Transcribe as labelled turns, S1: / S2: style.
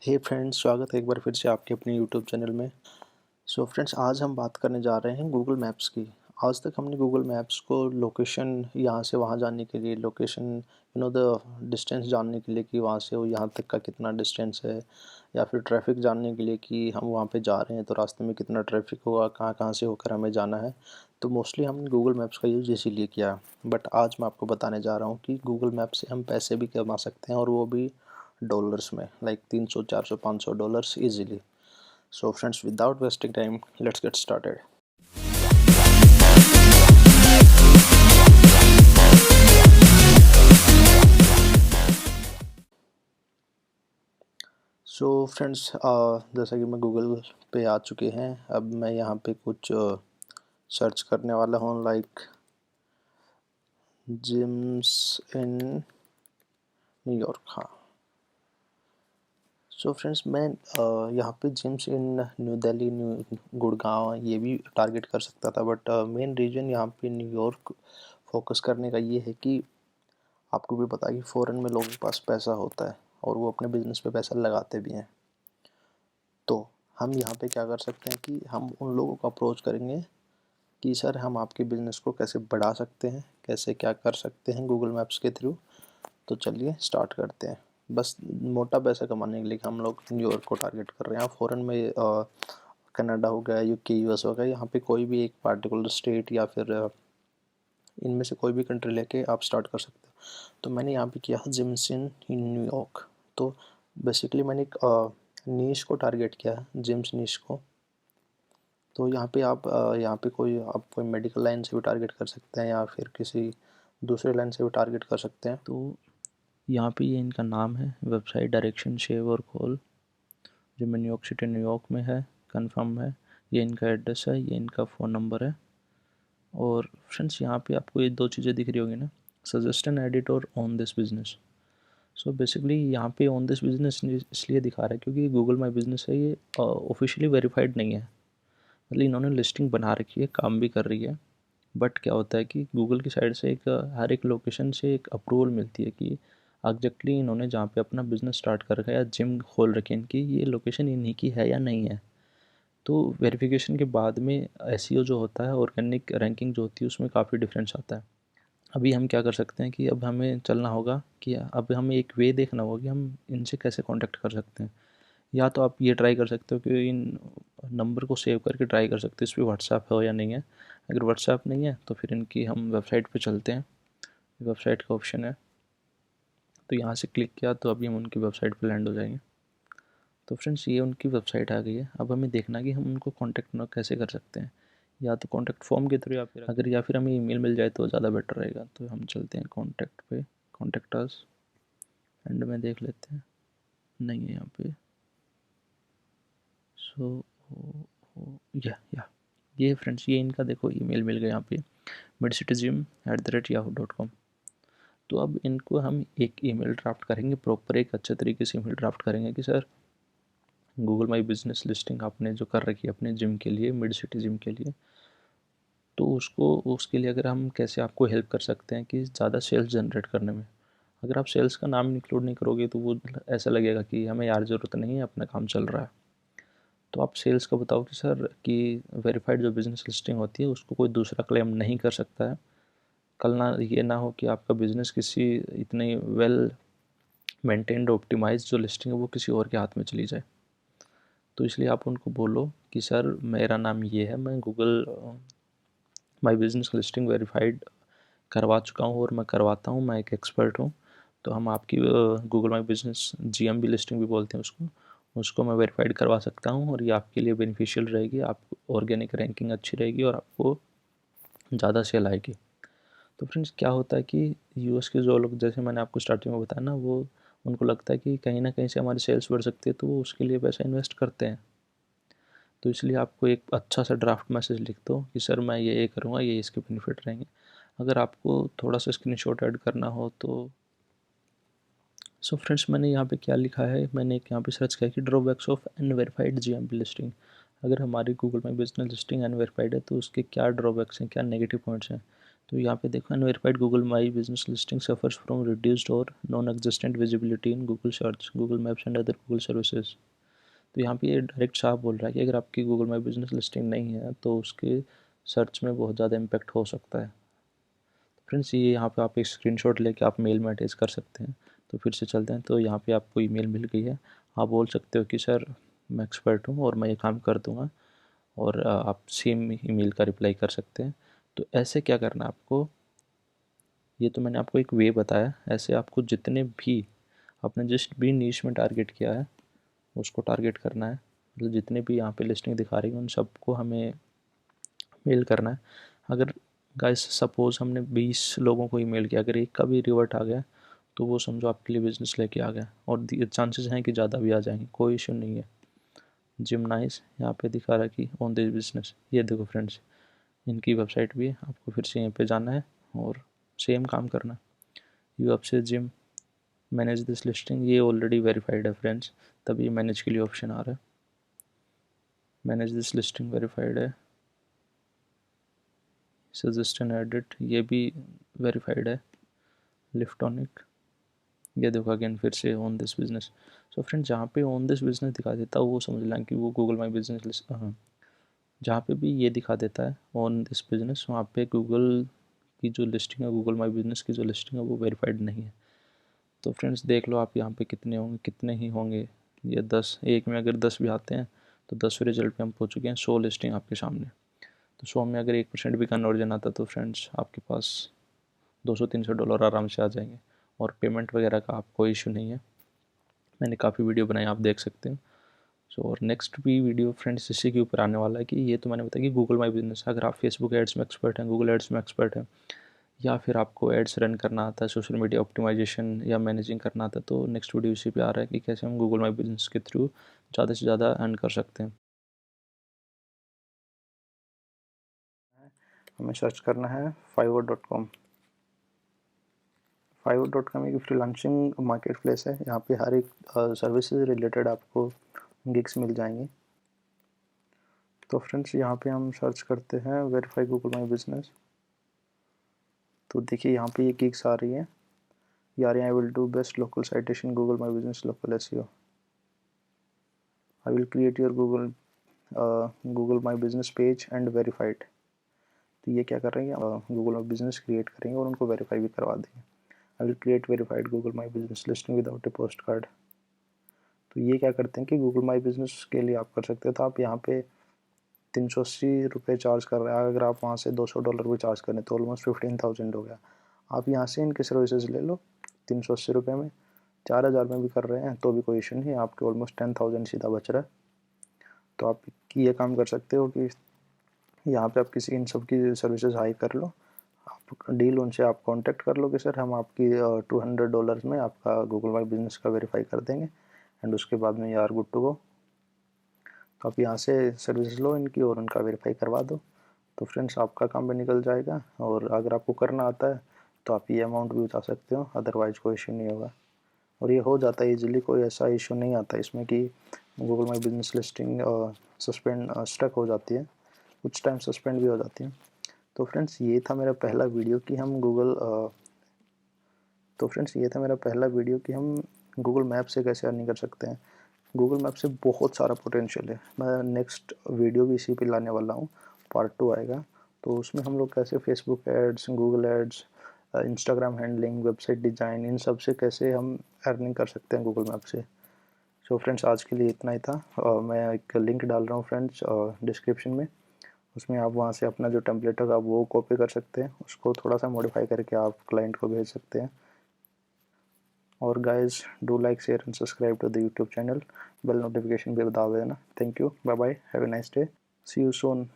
S1: हे friends, स्वागत है एक बार फिर से आपके अपने यूट्यूब चैनल में। सो फ्रेंड्स, आज हम बात करने जा रहे हैं गूगल मैप्स की। आज तक हमने गूगल मैप्स को लोकेशन यहाँ से वहाँ जाने के लिए, लोकेशन द डिस्टेंस जानने के लिए कि वहाँ से वो यहाँ तक का कितना डिस्टेंस है, या फिर ट्रैफिक जानने के लिए कि हम वहाँ पे जा रहे हैं तो रास्ते में कितना ट्रैफिक होगा, कहाँ कहाँ से होकर हमें जाना है। तो मोस्टली हमने गूगल मैप्स का यूज़ इसीलिए किया। बट आज मैं आपको बताने जा रहा हूँ कि गूगल मैप से हम पैसे भी कमा सकते हैं, और वो भी डॉलर्स में, like 300 400 500 dollars easily. So friends, without wasting time, let's get started. So friends, जैसा कि मैं गूगल पे आ चुके हैं। अब मैं यहाँ पे कुछ सर्च करने वाला हूँ, लाइक जिम्स इन न्यूयॉर्क। हाँ, सो फ्रेंड्स, मैं यहाँ पे जिम्स इन न्यू दिल्ली, न्यू गुड़गांव ये भी टारगेट कर सकता था, बट मेन रीजन यहाँ पे न्यूयॉर्क फोकस करने का ये है कि आपको भी पता है कि फ़ॉरेन में लोगों के पास पैसा होता है और वो अपने बिज़नेस पे पैसा लगाते भी हैं। तो हम यहाँ पे क्या कर सकते हैं कि हम उन लोगों को अप्रोच करेंगे कि सर, हम आपके बिज़नेस को कैसे बढ़ा सकते हैं, कैसे क्या कर सकते हैं गूगल मैप्स के थ्रू। तो चलिए स्टार्ट करते हैं। बस मोटा पैसा कमाने के लिए हम लोग न्यूयॉर्क को टारगेट कर रहे हैं। फ़ॉरेन में कनाडा हो गया, यूके, यूएस हो गया, यहाँ पे कोई भी एक पार्टिकुलर स्टेट या फिर इनमें से कोई भी कंट्री लेके आप स्टार्ट कर सकते हो। तो मैंने यहाँ पे किया जिम्स इन न्यूयॉर्क। तो बेसिकली मैंने एक नीश को टारगेट किया है, जिम्स नीश को। तो यहाँ पे आप कोई मेडिकल लाइन से भी टारगेट कर सकते हैं, या फिर किसी दूसरे लाइन से भी टारगेट कर सकते हैं। तो यहाँ पे ये इनका नाम है, वेबसाइट डायरेक्शन शेव और कॉल, जो मैं न्यूयॉर्क सिटी न्यूयॉर्क में है, कंफर्म है। ये इनका एड्रेस है, ये इनका फ़ोन नंबर है। और फ्रेंड्स, यहाँ पे आपको ये दो चीज़ें दिख रही होगी ना, सजेस्ट एन एडिट और on this business. So basically यहाँ पे ऑन दिस बिजनेस इसलिए दिखा रहा है क्योंकि गूगल माई बिजनेस है, ये ऑफिशियली वेरीफाइड नहीं है। मतलब इन्होंने लिस्टिंग बना रखी है, काम भी कर रही है, बट क्या होता है कि गूगल की साइड से हर एक लोकेशन से एक अप्रूवल मिलती है कि एग्जैक्टली इन्होंने जहाँ पे अपना बिजनेस स्टार्ट कर रखा है या जिम खोल रखी है इनकी, ये लोकेशन इन्हीं की है या नहीं है। तो वेरिफिकेशन के बाद में एसईओ जो होता है, ऑर्गेनिक रैंकिंग जो होती है, उसमें काफ़ी डिफरेंस आता है। अभी हम क्या कर सकते हैं कि अब हमें चलना होगा कि अब हमें एक वे देखना होगा कि हम इनसे कैसे कांटेक्ट कर सकते हैं। या तो आप ये ट्राई कर सकते हो कि इन नंबर को सेव करके ट्राई कर सकते हो इस पर व्हाट्सएप है या नहीं है। अगर व्हाट्सएप नहीं है तो फिर इनकी हम वेबसाइट पे चलते हैं। वेबसाइट का ऑप्शन है, तो यहाँ से क्लिक किया तो अभी हम उनकी वेबसाइट पे लैंड हो जाएंगे। तो फ्रेंड्स, ये उनकी वेबसाइट आ गई है। अब हमें देखना कि हम उनको कॉन्टैक्ट कैसे कर सकते हैं, या तो कॉन्टैक्ट फॉर्म के थ्रू, या फिर हमें ईमेल मिल जाए तो ज़्यादा बेटर रहेगा। तो हम चलते हैं कॉन्टैक्ट पे, कॉन्टैक्ट अस, एंड में देख लेते हैं, नहीं है यहाँ पे। सो या ये फ्रेंड्स, ये इनका देखो ईमेल मिल गया यहाँ पे, medcityGym@yahoo.com। तो अब इनको हम एक ईमेल ड्राफ्ट करेंगे, प्रॉपर एक अच्छे तरीके से ईमेल ड्राफ्ट करेंगे कि sir, Google my business listing आपने जो कर रखी है अपने जिम के लिए, मिड सिटी जिम के लिए, तो उसके लिए अगर हम कैसे आपको हेल्प कर सकते हैं कि ज़्यादा सेल्स जनरेट करने में। अगर आप सेल्स का नाम इंक्लूड नहीं करोगे तो वो ऐसा लगेगा कि हमें यार ज़रूरत नहीं है, अपना काम चल रहा है। तो आप सेल्स का बताओ कि सर, कि वेरीफाइड जो बिज़नेस लिस्टिंग होती है उसको कोई दूसरा क्लेम नहीं कर सकता है। कल ना ये ना हो कि आपका बिज़नेस किसी इतनी वेल मेंटेन्ड ऑप्टिमाइज जो लिस्टिंग है वो किसी और के हाथ में चली जाए। तो इसलिए आप उनको बोलो कि सर, मेरा नाम ये है, मैं गूगल माई बिज़नेस लिस्टिंग वेरीफाइड करवा चुका हूँ और मैं करवाता हूँ, मैं एक एक्सपर्ट हूँ। तो हम आपकी गूगल माई बिज़नेस जीएमबी लिस्टिंग भी बोलते हैं उसको मैं वेरीफाइड करवा सकता हूँ, और ये आपके लिए बेनिफिशियल रहेगी, आपको ऑर्गेनिक रैंकिंग अच्छी रहेगी और आपको ज़्यादा सेल आएगी। तो फ्रेंड्स, क्या होता है कि यूएस के जो लोग, जैसे मैंने आपको स्टार्टिंग में बताया ना, वो उनको लगता है कि कहीं ना कहीं से हमारी सेल्स बढ़ सकती है, तो वो उसके लिए पैसा इन्वेस्ट करते हैं। तो इसलिए आपको एक अच्छा सा ड्राफ्ट मैसेज लिख दो कि सर, मैं ये करूँगा, ये इसके बेनिफिट रहेंगे। अगर आपको थोड़ा सा स्क्रीनशॉट ऐड करना हो तो सो फ्रेंड्स, मैंने यहाँ पे क्या लिखा है, मैंने एक यहाँ पे सर्च किया कि drawbacks of unverified GMP listing. अगर हमारी गूगल में बिजनेस लिस्टिंग अनवेरीफाइड है तो उसके क्या ड्रॉबैक्स हैं, क्या नेगेटिव पॉइंट्स हैं। तो यहाँ पे देखो, unverified Google my business listing suffers from reduced और non existent visibility in Google search, Google maps and other Google services. तो यहाँ पे ये डायरेक्ट साफ बोल रहा है कि अगर आपकी गूगल माई बिजनेस लिस्टिंग नहीं है तो उसके सर्च में बहुत ज़्यादा इम्पैक्ट हो सकता है। फ्रेंड्स, ये यहाँ पे आप एक स्क्रीनशॉट लेके आप मेल में अटैच कर सकते हैं। तो फिर से चलते हैं। तो यहाँ पे आपको ईमेल मिल गई है। आप बोल सकते हो कि सर मैं एक्सपर्ट हूँ और मैं ये काम कर दूँगा, और आप सेम ईमेल का रिप्लाई कर सकते हैं। तो ऐसे क्या करना है आपको, ये तो मैंने आपको एक वे बताया। ऐसे आपको जितने भी आपने जिस भी नीश में टारगेट किया है उसको टारगेट करना है। मतलब जितने भी यहाँ पे लिस्टिंग दिखा रही है उन सबको हमें मेल करना है। अगर गाइस सपोज़ हमने 20 लोगों को ईमेल किया, अगर एक का भी रिवर्ट आ गया तो वो समझो आपके लिए बिज़नेस लेके आ गया, और चांसेस हैं कि ज़्यादा भी आ जाएंगे, कोई इशू नहीं है। जिमनाइज यहाँ पे दिखा रहा है कि ऑन दिस बिजनेस, ये देखो फ्रेंड्स, इनकी वेबसाइट भी है। आपको फिर से यहीं पे जाना है और सेम काम करना है। यू आपसे जिम मैनेज दिस लिस्टिंग, ये ऑलरेडी वेरीफाइड है फ्रेंड्स, तभी मैनेज के लिए ऑप्शन आ रहा है। मैनेज दिस लिस्टिंग वेरीफाइड है। सजेस्ट एंड एडिट, ये भी वेरीफाइड है। लिफ्टोनिक, ये देखो अगेन फिर से on this business. So friend, जहाँ पे ऑन दिस बिजनेस दिखा देता है वो समझ लें कि वो गूगल माई बिजनेस लिस्ट। हाँ, जहाँ पे भी ये दिखा देता है ऑन दिस बिजनेस, वहाँ पे गूगल की जो लिस्टिंग है, गूगल माई बिजनेस की जो लिस्टिंग है वो वेरीफाइड नहीं है। तो फ्रेंड्स देख लो आप यहाँ पे कितने होंगे, कितने ही होंगे। ये 10, एक में अगर 10 भी आते हैं तो 10 रिजल्ट पे हम पहुँच चुके हैं। 100 लिस्टिंग आपके सामने। तो 100 में अगर 1% भी कन्वर्जन आता तो फ्रेंड्स आपके पास $200-300 आराम से आ जाएंगे, और पेमेंट वगैरह का आपको इशू नहीं है। मैंने काफ़ी वीडियो बनाई, आप देख सकते हैं। सो और नेक्स्ट भी वीडियो फ्रेंड्स इसी के ऊपर आने वाला है कि ये तो मैंने बताया कि गूगल माई बिजनेस, अगर आप फेसबुक एड्स में एक्सपर्ट हैं, गूगल एड्स में एक्सपर्ट हैं, या फिर आपको एड्स रन करना आता है, सोशल मीडिया ऑप्टिमाइजेशन या मैनेजिंग करना आता है, तो नेक्स्ट वीडियो इसी पे आ रहा है कि कैसे हम गूगल माई बिजनेस के थ्रू ज़्यादा से ज़्यादा अर्न कर सकते हैं। हमें सर्च करना है fiverr.com। fiverr.com एक फ्रीलांसिंग मार्केट प्लेस है। यहाँ पे हर एक सर्विसेज रिलेटेड आपको गिग्स मिल जाएंगे। तो फ्रेंड्स यहाँ पे हम सर्च करते हैं वेरीफाई गूगल माई बिजनेस। तो देखिए यहाँ पे ये गिग्स आ रही हैं। यार, I will do best local citation Google my business local SEO. I will create your Google my business page and verified. तो ये क्या कर रहे हैं, गूगल माई बिजनेस क्रिएट करेंगे और उनको वेरीफाई भी करवा देंगे। I will create verified Google my business listing without A post card. तो ये क्या करते हैं कि गूगल माई बिजनेस के लिए आप कर सकते हैं। तो आप यहाँ पे 380 रुपये चार्ज कर रहे हैं, अगर आप वहाँ से $200 भी चार्ज करें तो ऑलमोस्ट 15,000 हो गया। आप यहाँ से इनके सर्विसेज ले लो 380 रुपये में, 4,000 में भी कर रहे हैं तो भी कोई इशू नहीं है, आपके ऑलमोस्ट 10,000 सीधा बच रहा है। तो आप ये काम कर सकते हो कि यहाँ पे आप किसी इन सब की सर्विसेज हाई कर लो, आप डील उनसे आप कांटेक्ट कर लो कि सर हम आपकी $200 में आपका गूगल माई बिजनेस का वेरीफाई कर देंगे, एंड उसके बाद में यार गुड टू गो। तो आप यहाँ से सर्विस लो इनकी और उनका वेरीफाई करवा दो। तो फ्रेंड्स आपका काम भी निकल जाएगा, और अगर आपको करना आता है तो आप ये अमाउंट भी बचा सकते हो, अदरवाइज़ कोई इशू नहीं होगा। और ये हो जाता है ईजिली, कोई ऐसा इशू नहीं आता इसमें कि Google my business listing suspend stuck हो जाती है, कुछ टाइम सस्पेंड भी हो जाती है। तो फ्रेंड्स ये था मेरा पहला वीडियो कि हम गूगल मैप से कैसे अर्निंग कर सकते हैं। गूगल मैप से बहुत सारा पोटेंशियल है। मैं नेक्स्ट वीडियो भी इसी पे लाने वाला हूँ, पार्ट 2 आएगा। तो उसमें हम लोग कैसे Facebook ads, Google ads, Instagram handling, website design, इन सब से कैसे हम अर्निंग कर सकते हैं गूगल मैप से। सो फ्रेंड्स आज के लिए इतना ही था। मैं एक लिंक डाल रहा हूँ फ्रेंड्स डिस्क्रिप्शन में, उसमें आप वहाँ से अपना जो टेम्पलेट होगा वो कॉपी कर सकते हैं, उसको थोड़ा सा मॉडिफाई करके आप क्लाइंट को भेज सकते हैं। और guys do like, share and subscribe to the YouTube channel, bell notification भी बता देना। Thank you, bye bye, have a nice day, see you soon.